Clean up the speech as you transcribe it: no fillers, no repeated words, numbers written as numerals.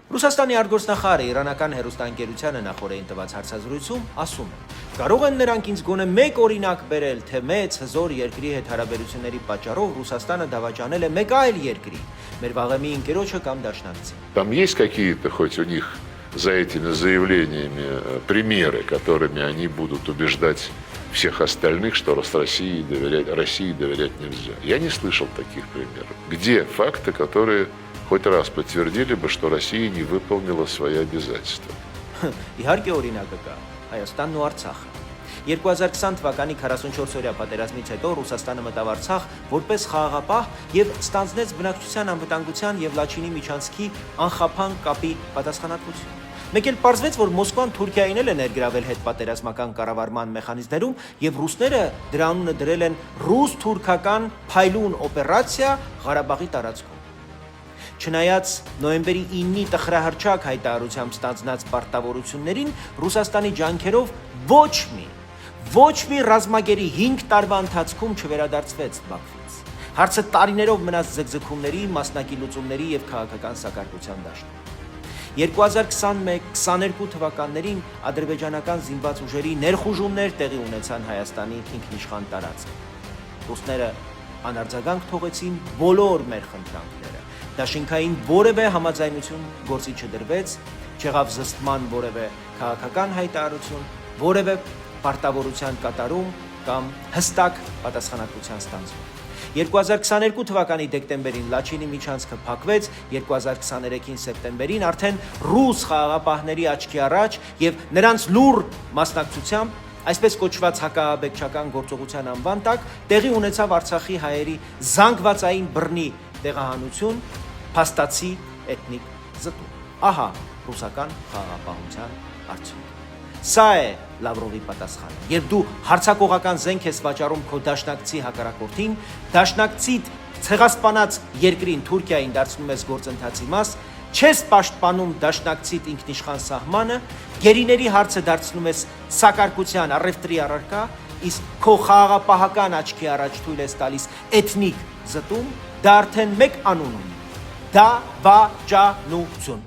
Ռուսաստանի արտգործնախարարը իրանական հեռուստաընկերությանը նախորդին տված հարցազրույցում ասում է. «Կարող են նրանք ինձ գոնե մեկ օրինակ բերել, թե մեծ հզոր երկրի հետ հարաբերությունների պատճառով Ռուսաստանը դավաճանել է մեկ այլ երկրի, մեր վաղեմի ընկերոջը կամ դաշնակցին»։ Там есть какие-то хоть у них за этими заявлениями примеры, которыми они будут убеждать всех остальных, что России доверять нельзя. Я не слышал таких примеров. Где факты, которые хоть раз подтвердили бы, что Россия не выполнила свои обязательства? Իհարկե օրինակը կա, Հայաստանն ու Արցախը։ 2020 թվականի 44-օրյա պատերազմից հետո Ռուսաստանը մտավ Արցախ որպես խաղաղապահ եւ ստանձնեց բնակչության անվտանգության եւ Լաչինի միջանցքի անխափան կապի պատասխանատվություն։ Մեկ էլ պարզվեց, որ Մոսկվան Թուրքիային էլ է ներգրավել հետպատերազմական կառավարման մեխանիզմներում եւ ռուսները դրա անունը դրել են ռուս-թուրքական փայլուն օպերացիա Ղարաբաղի տարածքում։ Չնայած նոյեմբերի 9-ի տխրահռչակ հայտարարությամբ ստանձնած պարտավորություններին Ռուսաստանի ջանքերով ոչ մի ռազմագերի 5 տարվա ընթացքում չվերադարձվեց Բաքվից։ Հարցը տարիներով մնաց ձգձգումների, մասնակի լուծումների եւ քաղաքական սակարկության դաշտում։ 2021-22 թվականներին ադրբեջանական զինված ուժերի ներխուժումներ տեղի ունեցան Հայաստանի ինքնիշխան տարածքը։ Ռուսները անարձագանք թողեցին բոլոր մեր խնդրանքները։ Դաշինքային որևէ համաձայնություն գործի չդրվեց, չեղավ զսպման որևէ քաղաքական հայտարարություն, որևէ պարտավորության կատարում կամ հստակ պատասխանատվության ստանձնում։ 2022 թվականի դեկտեմբերին Լաչինի միջանցքը փակվեց, 2023-ին սեպտեմբերին արդեն ռուս խաղաղապահների աչքի առաջ եւ նրանց լուռ մասնակցությամբ այսպես կոչված հակաաբեկչական գործողության անվան տակ տեղի ունեցավ Արցախի հայերի զանգվածային բռնի տեղահանություն, փաստացի էթնիկ զտում։ Ահա ռուսական խաղաղապահության արդյունքը։ Սա է Լավրովի պատասխանը։ Երբ դու հարձակողական զենք ես վաճառում քո դաշնակցի հակառակորդին, դաշնակցիդ ցեղասպանած երկրին Թուրքիային դարձնում ես գործընթացի մաս, չես պաշտպանում դաշնակցիդ ինքնիշխան սահմանը, գերիների հարցը դարձնում ես սակարկության առևտրի առարկա, իսկ քո խաղաղապահական աչքի առաջ թույլ ես տալիս էթնիկ զտում, դա արդեն մեկ անուն ունի՝ դավաճանություն։